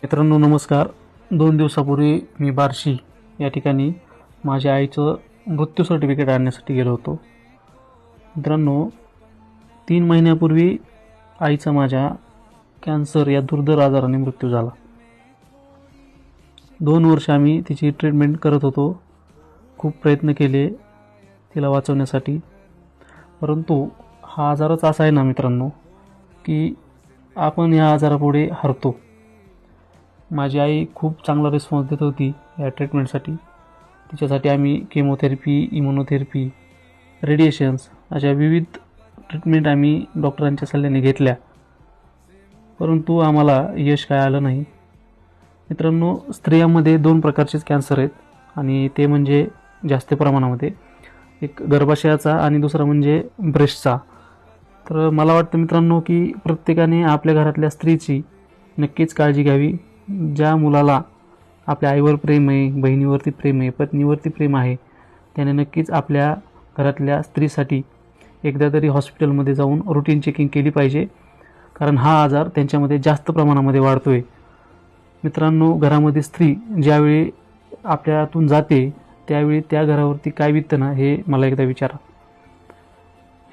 मित्रांनो नमस्कार. 2 दिवसापूर्वी मी बार्शी या ठिकाणी माझ्या आईचं मृत्यू सर्टिफिकेट आणण्यासाठी गेलो होतो. मित्रांनो 3 महिन्यापूर्वी आईचा माझ्या कॅन्सर या दुर्धर आजाराने मृत्यू झाला. 2 वर्ष आम्ही तिची ट्रीटमेंट करत होतो. खूप प्रयत्न केले तिला वाचवण्यासाठी, परंतु हा आजारच असा आहे ना मित्रांनो की आपण या आजारापुढे हरतो. माझी आई खूप चांगला रिस्पॉन्स देत होती या ट्रीटमेंटसाठी. तिच्यासाठी आम्ही केमोथेरपी, इम्युनोथेरपी, रेडिएशन्स अशा विविध ट्रीटमेंट आम्ही डॉक्टरांच्या सल्ल्याने घेतल्या, परंतु आम्हाला यश काय आलं नाही. मित्रांनो स्त्रियांमध्ये 2 प्रकारचेच कॅन्सर आहेत आणि ते म्हणजे जास्त प्रमाणामध्ये, एक गर्भाशयाचा आणि दुसरा म्हणजे ब्रेस्टचा. तर मला वाटतं मित्रांनो की प्रत्येकाने आपल्या घरातल्या स्त्रीची नक्कीच काळजी घ्यावी. ज्या मुलाला आपल्या आईवर प्रेम आहे, बहिणीवरती प्रेम आहे, पत्नीवरती प्रेम आहे, त्याने नक्कीच आपल्या घरातल्या स्त्रीसाठी एकदा तरी हॉस्पिटलमध्ये जाऊन रुटीन चेकिंग केली पाहिजे, कारण हा आजार त्यांच्यामध्ये जास्त प्रमाणामध्ये वाढतो आहे. मित्रांनो घरामध्ये स्त्री ज्यावेळी आपल्यातून जाते त्यावेळी त्या घरावरती काय वित्तं ना हे मला एकदा विचारा.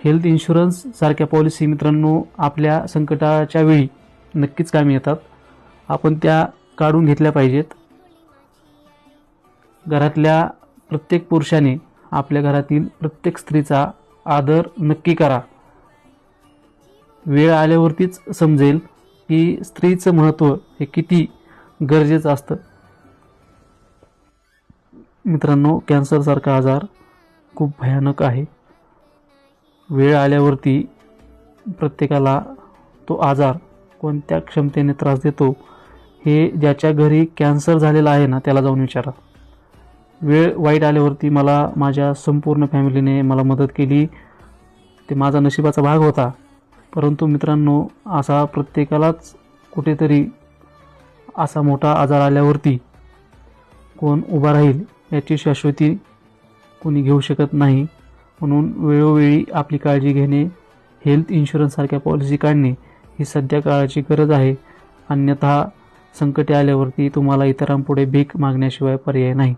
हेल्थ इन्शुरन्स सारख्या पॉलिसी मित्रांनो आपल्या संकटाच्या वेळी नक्कीच कामी येतात. आपण त्या काढून घेतल्या पाहिजेत. घरातल्या प्रत्येक पुरुषाने आपल्या घरातील प्रत्येक स्त्रीचा आदर नक्की करा. वेळ आल्यावरतीच समजेल की स्त्रीचं महत्त्व हे किती गरजेचं असतं. मित्रांनो कॅन्सरसारखा आजार खूप भयानक आहे. वेळ आल्यावरती प्रत्येकाला तो आजार कोणत्या क्षमतेने त्रास देतो हे ज्याच्या घरी कॅन्सर झालेला आहे ना त्याला जाऊन विचारा. वेळ वाईट आल्यावरती मला माझ्या संपूर्ण फॅमिलीने मला मदत केली, ते माझा नशिबाचा भाग होता. परंतु मित्रांनो असा प्रत्येकालाच कुठेतरी असा मोठा आजार आल्यावरती कोण उभा राहील याची शाश्वती कोणी घेऊ शकत नाही. म्हणून वेळोवेळी आपली काळजी घेणे, हेल्थ इन्शुरन्ससारख्या पॉलिसी काढणे ही सध्या काळाची गरज आहे. अन्यथा संकटे आल्यावरती तुम्हाला इतरांपुढे भीक मागण्याशिवाय पर्याय नाही.